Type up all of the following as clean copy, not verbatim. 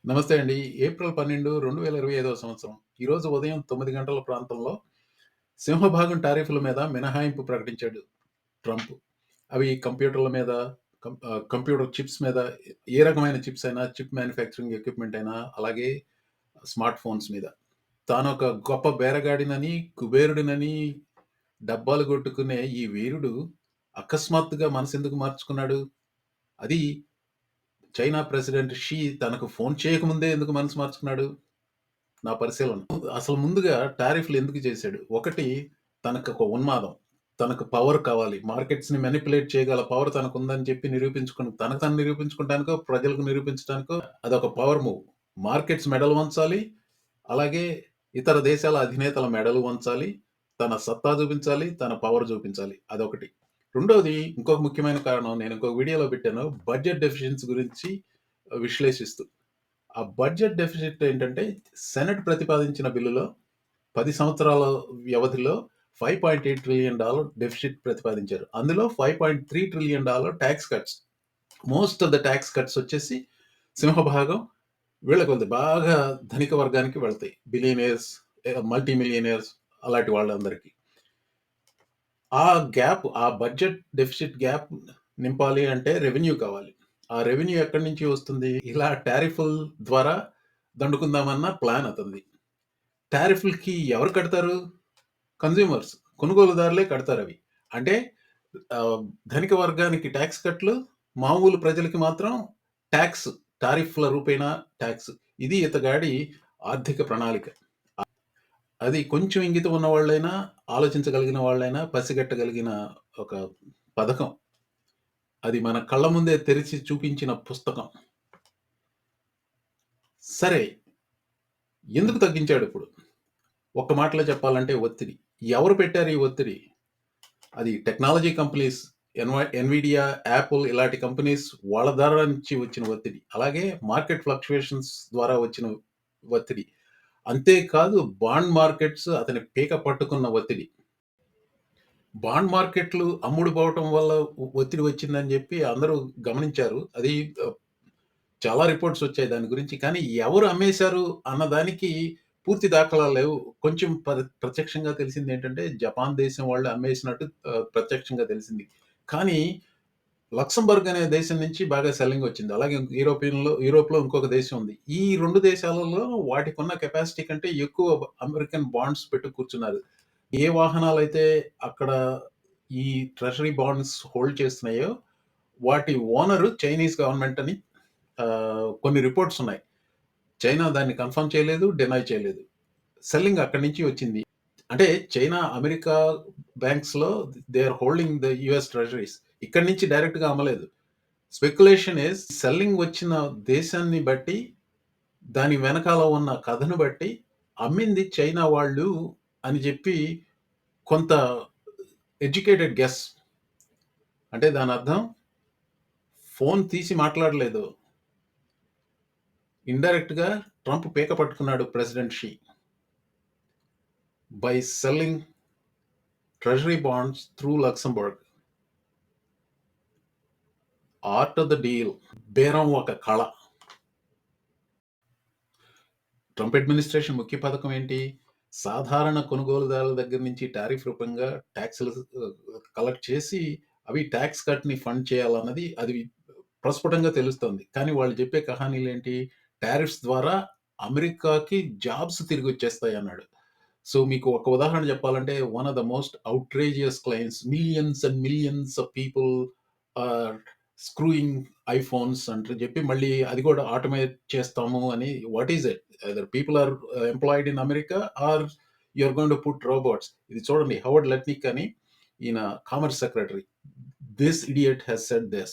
నమస్తే అండి. ఏప్రిల్ 12, 2025 సంవత్సరం. ఈరోజు ఉదయం 9 గంటల ప్రాంతంలో సింహభాగం టారిఫ్‌ల మీద మినహాయింపు ప్రకటించాడు ట్రంప్. అవి కంప్యూటర్ల మీద, కంప్యూటర్ చిప్స్ మీద, ఏ రకమైన చిప్స్ అయినా, చిప్ మ్యానుఫ్యాక్చరింగ్ ఎక్విప్‌మెంట్ అయినా, అలాగే స్మార్ట్ ఫోన్స్ మీద. తానొక గొప్ప బేరగాడినని, కుబేరుడినని డబ్బాలు కొట్టుకునే ఈ వీరుడు అకస్మాత్తుగా మనసెందుకు మార్చుకున్నాడు? అది చైనా ప్రెసిడెంట్ షీ తనకు ఫోన్ చేయకముందే ఎందుకు మనసు మార్చుకున్నాడు? నా పరిశీలన. అసలు ముందుగా టారిఫ్‌లు ఎందుకు చేశాడు? ఒకటి తనకొక ఉన్మాదం. తనకు పవర్ కావాలి. మార్కెట్స్‌ని మానిప్యులేట్ చేయగల పవర్ తనకుందని చెప్పి తనకు తాను నిరూపించుకుంటానికో, ప్రజలకు నిరూపించడానికో అదొక పవర్ మూవ్. మార్కెట్స్ మెడలు వంచాలి. అలాగే ఇతర దేశాల అధినేతల మెడలు వంచాలి. తన సత్తా చూపించాలి. తన పవర్ చూపించాలి. అదొకటి. రెండోది ఇంకొక ముఖ్యమైన కారణం నేను ఇంకొక వీడియోలో పెట్టాను. బడ్జెట్ డెఫిషియన్సీ గురించి విశ్లేషిస్తూ. ఆ బడ్జెట్ డెఫిసిట్ ఏంటంటే సెనెట్ ప్రతిపాదించిన బిల్లులో 10 సంవత్సరాల వ్యవధిలో $5.8 ట్రిలియన్ డెఫిసిట్ ప్రతిపాదించారు. అందులో $5.3 trillion tax cuts. Most of the tax cuts వచ్చేసి సింహభాగం వీళ్ళకి వెళ్తాయి. బాగా ధనిక వర్గానికి వెళ్తాయి. బిలియనీర్స్, మల్టీ మిలియనీర్స్ అలాంటి వాళ్ళందరికీ. ఆ బడ్జెట్ డెఫిసిట్ గ్యాప్ నింపాలి అంటే రెవెన్యూ కావాలి. ఆ రెవెన్యూ ఎక్కడి నుంచి వస్తుంది? ఇలా టారిఫ్‌ల ద్వారా దండుకుందామన్న ప్లాన్ అతనిది. టారిఫ్‌లకి ఎవరు కడతారు? కన్స్యూమర్స్. కొనుగోలుదారులే కడతారవి. అంటే ధనిక వర్గానికి టాక్స్ కట్లు, మామూలు ప్రజలకి మాత్రం టాక్స్, టారిఫ్‌ల రూపేణా టాక్స్. ఇది ఇతగాడి ఆర్థిక ప్రణాళిక. అది కొంచెం ఇంగితం ఉన్నవాళ్ళైనా, ఆలోచించగలిగిన వాళ్ళైనా పసిగట్టగలిగిన ఒక పథకం. అది మన కళ్ళ ముందే తెరిచి చూపించిన పుస్తకం. సరే, ఎందుకు తగ్గించాడిప్పుడు? ఒక్క మాటలో చెప్పాలంటే ఒత్తిడి. ఎవరు పెట్టారు ఈ ఒత్తిడి? అది టెక్నాలజీ కంపెనీస్, ఎన్విడియా, యాపిల్ ఇలాంటి కంపెనీస్ వాళ్ళ ద్వారా నుంచి వచ్చిన ఒత్తిడి. అలాగే మార్కెట్ ఫ్లక్చుయేషన్స్ ద్వారా వచ్చిన ఒత్తిడి. అంతేకాదు బాండ్ మార్కెట్స్ అతని పీక పట్టుకున్న ఒత్తిడి. బాండ్ మార్కెట్లు అమ్ముడు పోవటం వల్ల ఒత్తిడి వచ్చిందని చెప్పి అందరూ గమనించారు. అది చాలా రిపోర్ట్స్ వచ్చాయి దాని గురించి. కానీ ఎవరు అమ్మేశారు అన్నదానికి పూర్తి దాఖలాలు లేవు. కొంచెం ప్రత్యక్షంగా తెలిసిందేంటంటే జపాన్ దేశం వాళ్ళు అమ్మేసినట్టు ప్రత్యక్షంగా తెలిసింది. కానీ లక్సెంబర్గ్ అనే దేశం నుంచి బాగా సెల్లింగ్ వచ్చింది. అలాగే యూరోప్‌లో ఇంకొక దేశం ఉంది. ఈ 2 దేశాలలో వాటికున్న కెపాసిటీ కంటే ఎక్కువ అమెరికన్ బాండ్స్ పెట్టు కూర్చున్నారు. ఏ వాహనాలైతే అక్కడ ఈ ట్రెజరీ బాండ్స్ హోల్డ్ చేస్తున్నాయో వాటి ఓనరు చైనీస్ గవర్నమెంట్ అని కొన్ని రిపోర్ట్స్ ఉన్నాయి. చైనా దాన్ని కన్ఫర్మ్ చేయలేదు, డినై చేయలేదు. సెల్లింగ్ అక్కడి నుంచి వచ్చింది. అంటే చైనా, అమెరికా బ్యాంక్స్‌లో they are holding the US treasuries. ఇక్కడి నుంచి డైరెక్ట్‌గా అమ్మలేదు. స్పెక్యులేషన్ ఈస్ సెల్లింగ్ వచ్చిన దేశాన్ని బట్టి, దాని వెనకాల ఉన్న కథను బట్టి అమ్మింది చైనా వాళ్ళు అని చెప్పి కొంత ఎడ్యుకేటెడ్ గెస్. అంటే దానర్థం ఫోన్ తీసి మాట్లాడలేదు. ఇండైరెక్ట్‌గా ట్రంప్ పీక పట్టుకున్నాడు president she. By selling treasury bonds through Luxembourg. Art of the deal. బేరం ఒక కళ. ట్రంప్ అడ్మినిస్ట్రేషన్ ముఖ్య పథకం ఏంటి? సాధారణ కొనుగోలుదారుల దగ్గర నుంచి టారిఫ్ రూపంగా ట్యాక్స్‌లు కలెక్ట్ చేసి అవి ట్యాక్స్ కట్‌ని ఫండ్ చేయాలన్నది అది ప్రస్ఫుటంగా తెలుస్తోంది. కానీ వాళ్ళు చెప్పే కహానీలేంటి? టారిఫ్స్ ద్వారా అమెరికాకి జాబ్స్ తిరిగొచ్చేస్తాయన్నాడు. సో మీకు ఒక ఉదాహరణ చెప్పాలంటే one of the most outrageous claims, millions and millions of people are screwing iPhones అని చెప్పి మళ్ళీ అది కూడా ఆటోమేట్ చేస్తాము అని. What is it? Either people are employed in America or you are going to put robots. ఇది చూడండి, Howard Lutnick అని ఈయన commerce secretary. This idiot has said this.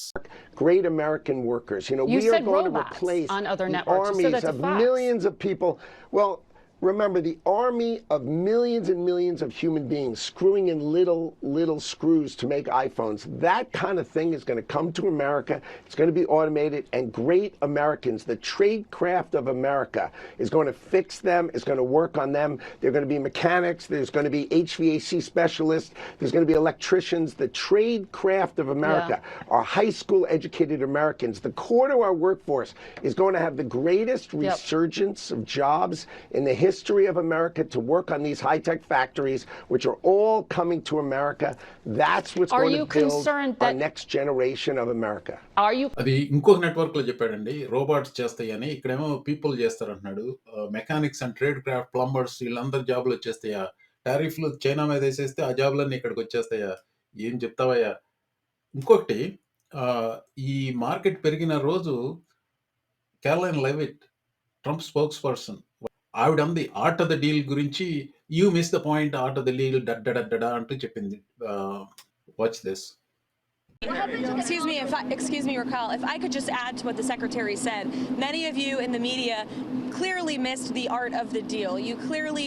Great American workers. You we are said going to robots replace on other the networks. You said armies that of to Fox. millions of people. Well, remember the army of millions and millions of human beings screwing in little screws to make iPhones. That kind of thing is going to come to America. It's going to be automated, and great Americans, the trade craft of America, is going to fix them, is going to work on them. They're going to be mechanics, there's going to be HVAC specialists, there's going to be electricians. The trade craft of America are high school educated Americans. The core to our workforce is going to have the greatest resurgence of jobs in the history of America to work on these high-tech factories, which are all coming to America. That's what's Are going you to build concerned our that next generation of America. are you అది ఇంకొక network లో చెప్పాడండి, robots చేస్తాయని. ఇక్కడేమో people చేస్తారు అంటున్నాడు. Mechanics and trade craft, plumbers, వీళ్ళందరి జాబులు వచ్చేస్తాయా? టారిఫ్లు చైనా మీద వేసేస్తే ఆ జాబులన్నీ ఇక్కడికి వచ్చేస్తాయా? ఏం చెప్తావయ్యా? ఇంకొకటి, ఆ, ఈ మార్కెట్ పెరిగిన రోజు Caroline Leavitt, Trump spokesperson, ఆవిడ అంది ఆర్ట్ ఆఫ్ ద డీల్ గురించి, you miss the point, art of the deal డడా అంటూ చెప్పింది. Watch this. Excuse me, Raquel. If I could just add to what the secretary said, many of you in the media clearly missed the art of the deal. You clearly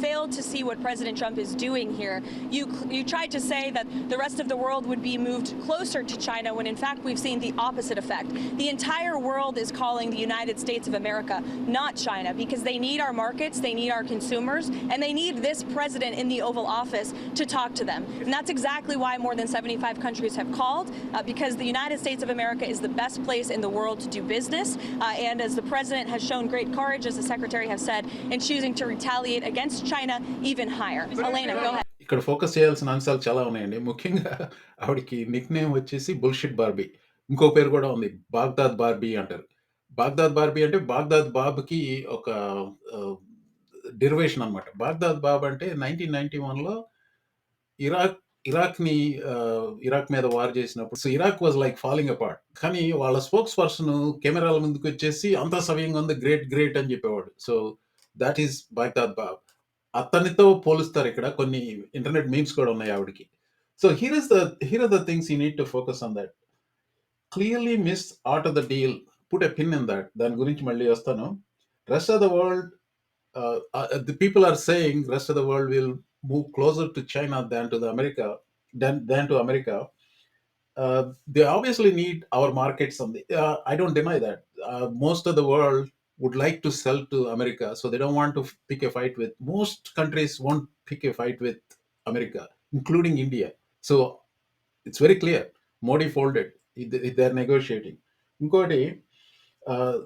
failed to see what President Trump is doing here. You tried to say that the rest of the world would be moved closer to China when in fact we've seen the opposite effect. The entire world is calling the United States of America, not China, because they need our markets, they need our consumers, and they need this president in the Oval Office to talk to them. And that's exactly why more than 75 countries have called, because the United States of America is the best place in the world to do business. And as the president has shown great courage, as the secretary has said, in choosing to retaliate against China even higher. Elena, go ahead. ఇక్కడ focus చేయాల్సిన అంశాలు చాలా ఉన్నాయండి. ముఖ్యంగా ఆవిడకి Nick name వచ్చేసి bullshit Barbie. ఇంకో పేరు కూడా ఉంది, బాగ్దాద్ బార్బీ అంటారు. బాగ్దాద్ బార్బీ అంటే బాగ్దాద్ బాబ్కి ఒక డెరివేషన్ అనమాట. బాగ్దాద్ బాబ్ అంటే 1991లో ఇరాక్ ఇరాక్ని ఇరాక్ మీద వార్ చేసినప్పుడు, so Iraq was like falling apart. కానీ వాళ్ళ స్పోక్స్ పర్సన్ కెమెరాల ముందుకు వచ్చేసి అంతా సవ్యంగా ఉంది, గ్రేట్ గ్రేట్ అని చెప్పేవాడు. So that is Baghdad Bob. అతనితో పోలుస్తారు ఇక్కడ. కొన్ని ఇంటర్నెట్ మీమ్స్ కూడా ఉన్నాయి ఆవిడకి. So here are the things you need to focus on that. Clearly miss art of the deal, put a pin in that. దాని గురించి మళ్ళీ వస్తాను. Rest of the world, the people are saying rest of the world will move closer to China than to the America, than to America. They obviously need our markets. I don't deny that. Most of the world would like to sell to America, so they don't want to pick a fight with. Most countries won't pick a fight with America, including India. So it's very clear. Modi folded. They're negotiating. Inkoti, uh,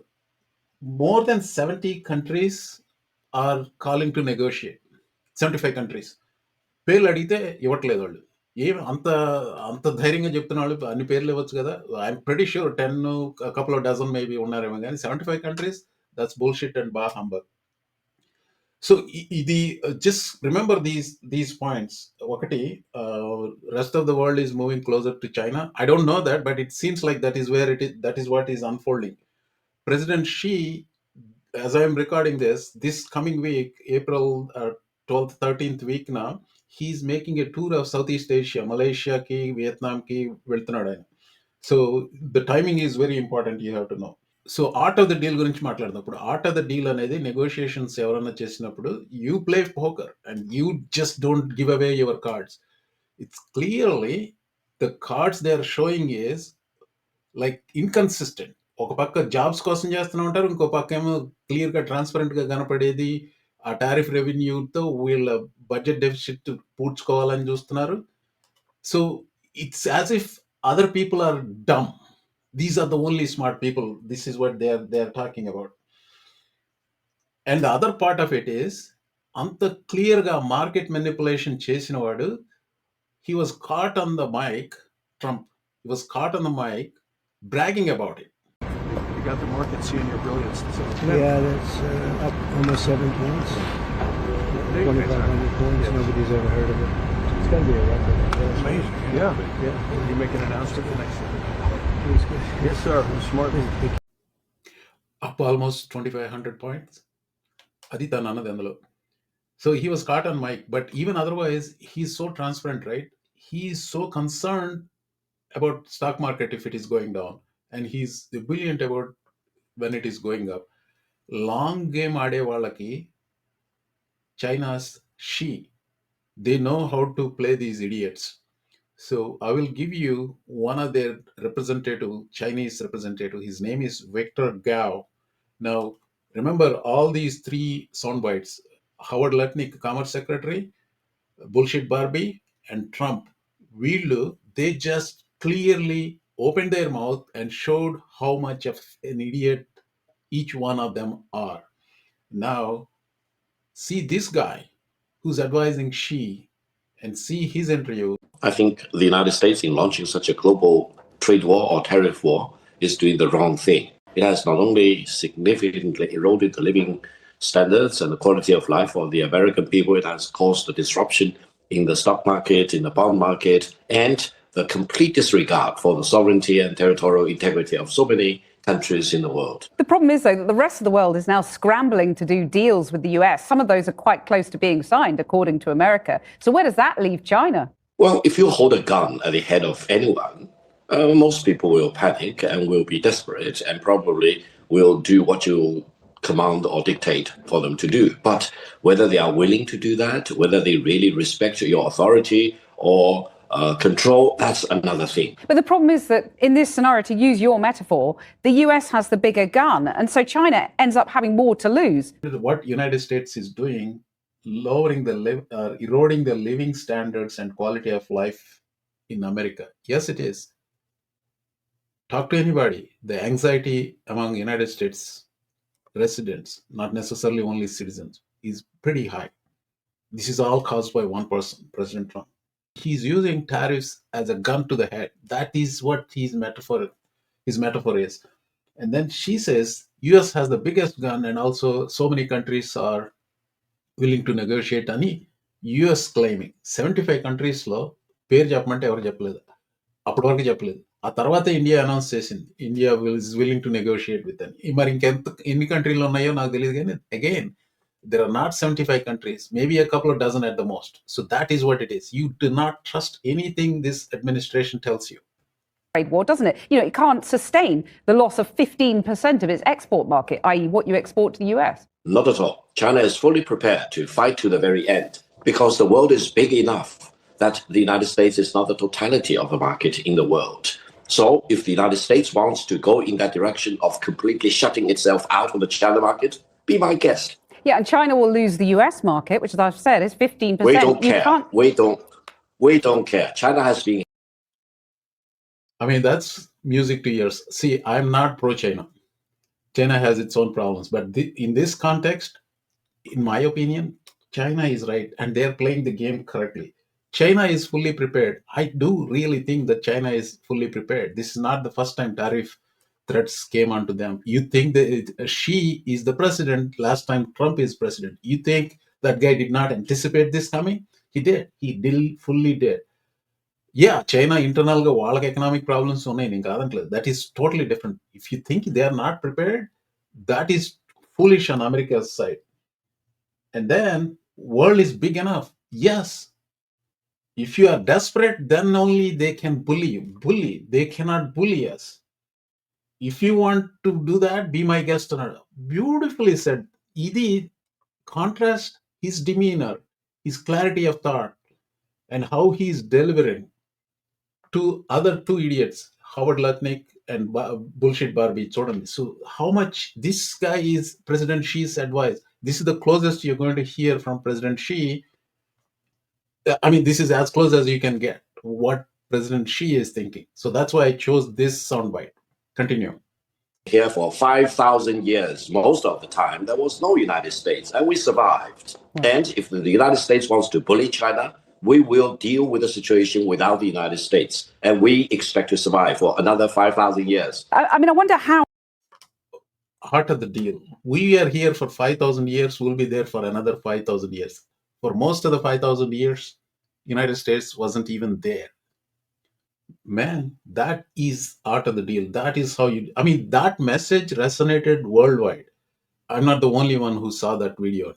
more than 70 countries are calling to negotiate. 75 countries. పేర్లు అడిగితే ఇవ్వట్లేదు వాళ్ళు. ఏం అంత అంత ధైర్యంగా చెప్తున్న వాళ్ళు అన్ని పేర్లు ఇవ్వచ్చు కదా. I'm pretty sure 10, couple of dozen maybe ఉన్నారేమో, కానీ 75 countries, that's bullshit and bah humbug. So ఇది జస్ట్ రిమెంబర్ దీస్ పాయింట్స్. ఒకటి, rest of the world is moving closer to China. I don't know that, but it seems like that is where it is, that is what is unfolding. President Xi, as I am recording this coming week, April 12th, 13th week now, he's making a tour of Southeast Asia, Malaysia ki, Vietnam ki వెళ్తున్నాడు ఆయన. So the timing is very important, you have to know. So art of the deal గురించి మాట్లాడినప్పుడు, art of the deal అనేది negotiations ఎవరైనా చేసినప్పుడు, you play poker and you just don't give away your cards. It's clearly the cards they are showing is like inconsistent. ఒక పక్క jobs కోసం చేస్తూనే ఉంటారు, ఇంకో పక్క ఏమో క్లియర్గా ట్రాన్స్పరెంట్గా కనపడేది ఆ టారిఫ్ రెవెన్యూతో వీళ్ళ బడ్జెట్ డెఫిసిట్ పూడ్చుకోవాలని చూస్తున్నారు. So it's as if other people are dumb, these are the only smart people, this is what they are talking about. And the other part of it is, అంత క్లియర్గా market manipulation చేసిన వాడు, he was caught on the mic, Trump, he was caught on the mic bragging about it. You got the market seeing your brilliance. So Yeah, that's up almost 7 points. 2,500 points. Yes. Nobody's ever heard of it. It's going to be a record. It's amazing. Yeah. Yeah. You make an announcement the next day. It's good. Yes, sir. Smart. Up almost 2,500 points. అది తను అన్నది అందులో. So he was caught on mic, but even otherwise, he's so transparent, right? He's so concerned about stock market if it is going down, and he's brilliant about when it is going up. Long game ఆడే వాళ్ళకి China's Xi. They know how to play these idiots. So I will give you one of their representative, Chinese representative. His name is Victor Gao. Now, remember all these three sound bites: Howard Lutnick, Commerce Secretary, Bullshit Barbie, and Trump. They just clearly opened their mouth and showed how much of an idiot each one of them are. Now, see this guy who's advising Xi and see his interview. I think the United States, in launching such a global trade war or tariff war, is doing the wrong thing. It has not only significantly eroded the living standards and the quality of life for the American people, it has caused a disruption in the stock market, in the bond market, and the complete disregard for the sovereignty and territorial integrity of so many countries in the world. The problem is, though, that the rest of the world is now scrambling to do deals with the US. Some of those are quite close to being signed, according to America. So where does that leave China? Well, if you hold a gun at the head of anyone, most people will panic and will be desperate and probably will do what you command or dictate for them to do. But whether they are willing to do that, whether they really respect your authority or control, that's another thing. But the problem is that in this scenario, to use your metaphor, the US has the bigger gun. And so China ends up having more to lose. What United States is doing, lowering eroding the living standards and quality of life in America. Yes, it is. Talk to anybody. The anxiety among United States residents, not necessarily only citizens, is pretty high. This is all caused by one person, President Trump. He's using tariffs as a gun to the head. That is what his metaphor is. And then she says, US has the biggest gun and also so many countries are willing to negotiate అని US claiming 75 కంట్రీస్లో పేరు చెప్పమంటే ఎవరు చెప్పలేదు, అప్పటి వరకు చెప్పలేదు. ఆ తర్వాత ఇండియా అనౌన్స్ చేసింది India is willing to negotiate with అని. మరి ఎన్ని కంట్రీలు ఉన్నాయో నాకు తెలియదు, కానీ again there are not 75 countries, maybe a couple of dozen at the most. So that is what it is. You do not trust anything this administration tells you. Trade war, doesn't it? It can't sustain the loss of 15% of its export market, i.e. what you export to the US. Not at all. China is fully prepared to fight to the very end because the world is big enough that the United States is not the totality of the market in the world. So if the United States wants to go in that direction of completely shutting itself out of the China market, be my guest. Yeah, and China will lose the US market, which, as I've said, is 15%. We don't care. We don't care. China has been... I mean, that's music to ears. See, I'm not pro-China. China has its own problems. But in this context, in my opinion, China is right. And they're playing the game correctly. China is fully prepared. I do really think that China is fully prepared. This is not the first time tariff threats came onto them. You think that Xi is the president, last time Trump is president. You think that guy did not anticipate this coming? He did. He fully did. Yeah, China internal ga వాళ్ళకి economic problems ఉన్నాయి, నేను కాదంటలేదు. That is totally different. If you think they are not prepared, that is foolish on America's side. And then world is big enough. Yes. If you are desperate, then only they can bully you. They cannot bully us. If you want to do that, be my guest. Beautifully said. Idi contrast his demeanor, his clarity of thought, and how he is delivering to other two idiots, Howard Lutnick and Bullshit Barbie. So how much this guy is President Xi's advice. This is the closest you're going to hear from President Xi. I mean, this is as close as you can get what President Xi is thinking. So that's why I chose this soundbite. Continue. Here for 5,000 years, most of the time, there was no United States, and we survived. And if the United States wants to bully China, we will deal with the situation without the United States. And we expect to survive for another 5,000 years. I mean, I wonder how... Heart of the deal. We are here for 5,000 years. We'll be there for another 5,000 years. For most of the 5,000 years, United States wasn't even there. Man, that is art of the deal. That is how I mean, that message resonated worldwide. I'm not the only one who saw that video.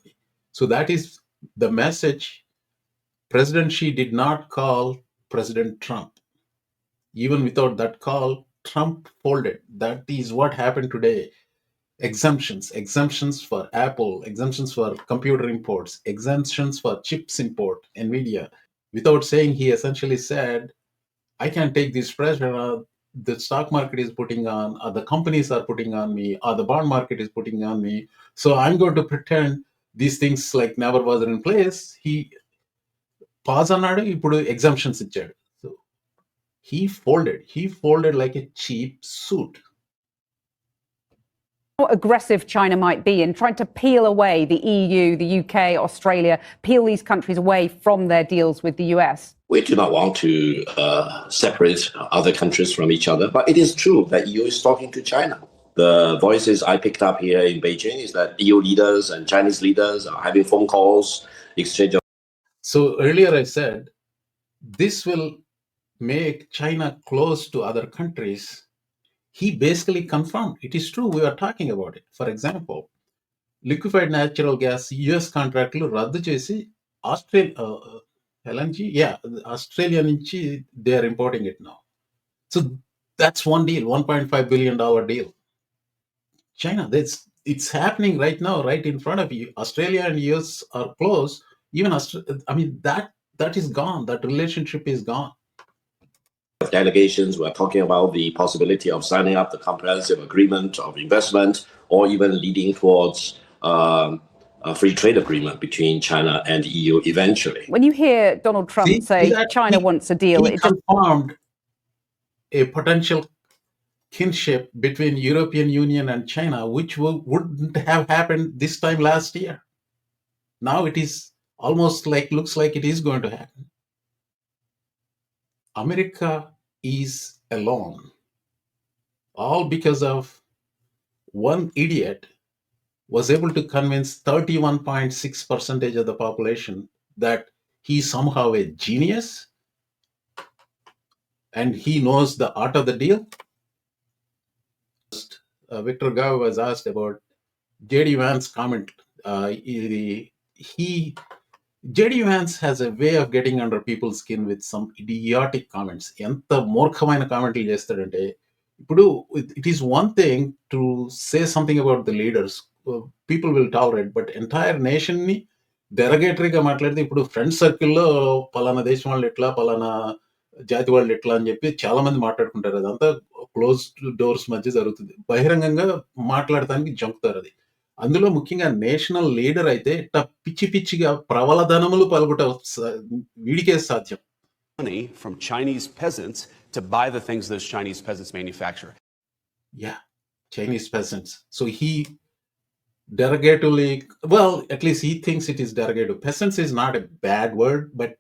So that is the message. President Xi did not call President Trump. Even without that call, Trump folded. That is what happened today. exemptions for Apple, exemptions for computer imports, exemptions for chips import, Nvidia. Without saying, he essentially said, I can take this pressure the stock market is putting on, or the companies are putting on me, or the bond market is putting on me. So I'm going to pretend these things like never was in place. He pause అన్నాడు, ఇప్పుడు exemptions ఇచ్చాడు. So he folded like a cheap suit. How aggressive China might be in trying to peel away the EU, the UK, Australia, peel these countries away from their deals with the US? We do not want to separate other countries from each other, but it is true that EU is talking to China. The voices I picked up here in Beijing is that EU leaders and Chinese leaders are having phone calls, exchange of. So earlier I said, this will make China close to other countries. He basically confirmed it is true. We are talking about it. For example, liquefied natural gas US కాంట్రాక్ట్లు రద్దు చేసి Australia నుంచి they are importing it now. So that's one deal, $1.5 billion deal. China, it's happening right now, right in front of you. Australia and US are close. Even that is gone. That relationship is gone. Delegations were talking about the possibility of signing up the comprehensive agreement of investment, or even leading towards a free trade agreement between China and EU eventually. When you hear Donald Trump say China wants a deal, he confirmed a potential kinship between European Union and China, which wouldn't have happened this time last year. Now it is almost looks like it is going to happen. America is alone, all because of one idiot was able to convince 31.6% of the population that he's somehow a genius and he knows the art of the deal. Victor Gao was asked about J.D. Vance's comment. J.D. Vance has a way of getting under people's skin with some idiotic comments. ఎంత మూర్ఖమైన కామెంట్లు చేస్తాడంటే, ఇప్పుడు it is one thing to say something about the leaders. People will tolerate, but entire nation ని డెరగేటరీగా మాట్లాడితే, ఇప్పుడు friend సర్కిల్లో పలానా దేశం వాళ్ళు ఎట్లా, పలానా జాతి వాళ్ళు ఎట్లా అని చెప్పి చాలా మంది మాట్లాడుకుంటారు. అదంతా క్లోజ్ డోర్స్ మధ్య జరుగుతుంది. బహిరంగంగా మాట్లాడటానికి జంపుతారు. అది అందులో ముఖ్యంగా నేషనల్ లీడర్ అయితే పిచ్చి పిచ్చిగా ప్రబలధనములు పలుకుట వీడికే సాధ్యం. Money from Chinese peasants to buy the things those Chinese peasants manufacture. Yeah, Chinese peasants. So he derogatively, well, at least he thinks it is derogative. Peasants is not a bad word, but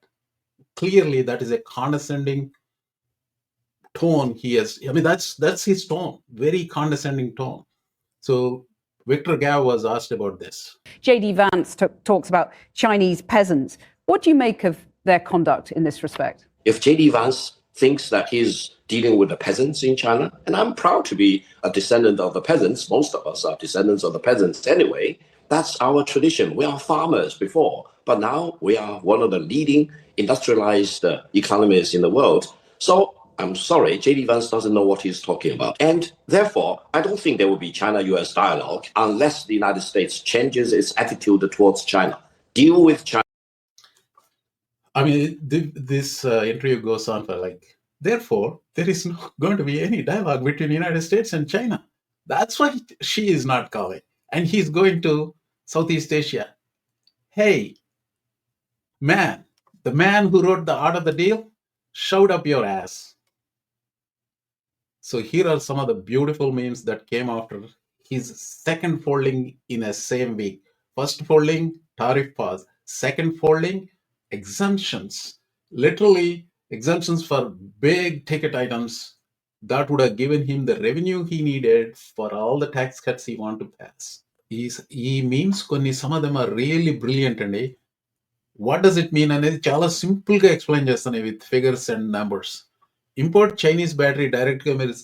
clearly that is a condescending tone he has. That's his tone, very condescending tone. So Victor Gao was asked about this. J.D. Vance talks about Chinese peasants. What do you make of their conduct in this respect? If J.D. Vance thinks that he's dealing with the peasants in China, and I'm proud to be a descendant of the peasants, most of us are descendants of the peasants anyway, that's our tradition. We are farmers before, but now we are one of the leading industrialized economies in the world. So I'm sorry, J.D. Vance doesn't know what he's talking about. And therefore, I don't think there will be China-US dialogue unless the United States changes its attitude towards China. Deal with China. This interview goes on for therefore, there is not going to be any dialogue between the United States and China. That's why she is not calling. And he's going to Southeast Asia. Hey, man, the man who wrote the art of the deal, shout up your ass. So here are some of the beautiful memes that came after his second folding in a same week. First folding, tariff pause. Second folding, exemptions. Literally exemptions for big ticket items that would have given him the revenue he needed for all the tax cuts he wanted to pass. ఈ memes some of them are really brilliant అండి. What does it mean అనేది చాలా simple గా explain చేస్తాను with figures and numbers. Import Chinese battery direct గా మీరు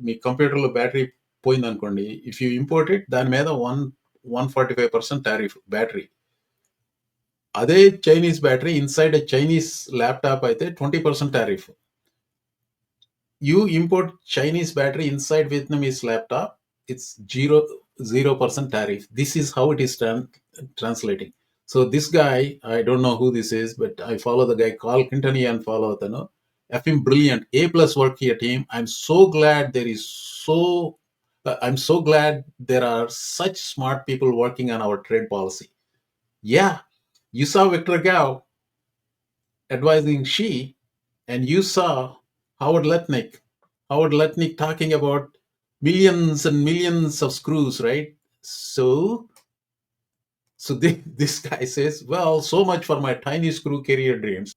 మీ computer లో battery పోయింది అనుకోండి, ఇఫ్ యూ ఇంపోర్ట్ ఇట్, దాని మీద 145% టారిఫ్ బ్యాటరీ. అదే Chinese battery inside Chinese laptop అయితే 20% tariff. You import Chinese battery inside Vietnamese laptop, it's 0% tariff. This is how it is translating. So this guy, I don't know who this is, but I follow the guy, Carl Quintani, and follow the no. Effing brilliant. A plus work here, team. I'm so glad I'm so glad there are such smart people working on our trade policy. Yeah, you saw Victor Gao advising Xi, and you saw Howard Lutnick talking about millions and millions of screws, right? So this guy says, well, so much for my tiny screw career dreams.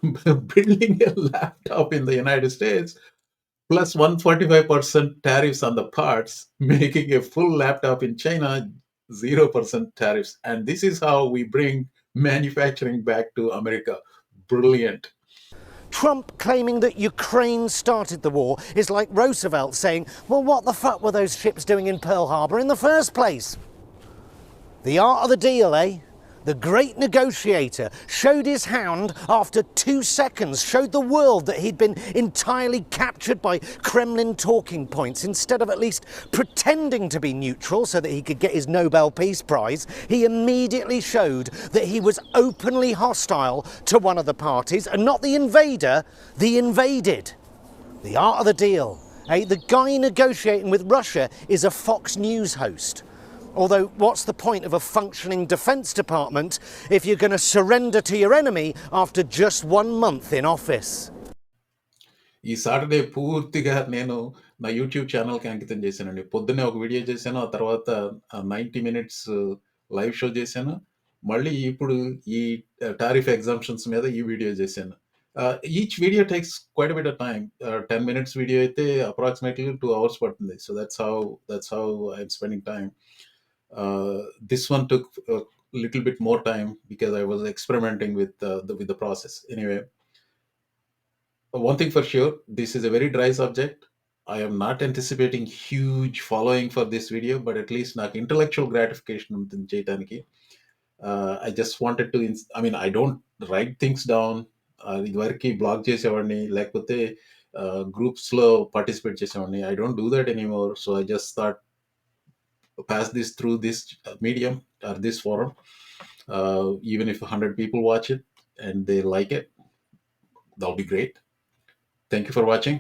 Building a laptop in the United States plus 145% tariffs on the parts, making a full laptop in China 0% tariffs. And this is how we bring manufacturing back to America. Brilliant. Trump claiming that Ukraine started the war is like Roosevelt saying, well, what the fuck were those ships doing in Pearl Harbor in the first place? The art of the deal, eh? The great negotiator showed his hand after 2 seconds, showed the world that he'd been entirely captured by Kremlin talking points. Instead of at least pretending to be neutral so that he could get his Nobel Peace Prize, he immediately showed that he was openly hostile to one of the parties, and not the invader, the invaded. The art of the deal. Eh? The guy negotiating with Russia is a Fox News host. Although, what's the point of a functioning Defence Department if you're going to surrender to your enemy after just 1 month in office? ఈ Saturday పూర్తిగా నేను నా YouTube ఛానల్కి అంకితం చేశానండి. పొద్దున్నే ఒక video చేశాను, ఆ తర్వాత 90 మినిట్స్ లైవ్ షో చేశాను. మళ్ళీ ఇప్పుడు ఈ టారిఫ్ ఎగ్జామ్షన్స్ మీద ఈ వీడియో చేశాను. Each video takes quite bit of time. 10 minutes video అయితే అప్రాక్సిమేట్లీ 2 hours పడుతుంది. So that's how I'm spending time. This one took a little bit more time because I was experimenting with the process. Anyway, one thing for sure, this is a very dry subject. I am not anticipating huge following for this video, but at least నాకు intellectual gratification ఉంటుంది చేయడానికి. I just wanted to, I don't write things down. ఇదివరకు blog చేసేవాడిని, లేకపోతే గ్రూప్స్లో participate చేసేవాడిని. I don't do that anymore. So I just thought, pass this through this medium or this forum. Even if 100 people watch it and they like it, that'll be great. Thank you for watching.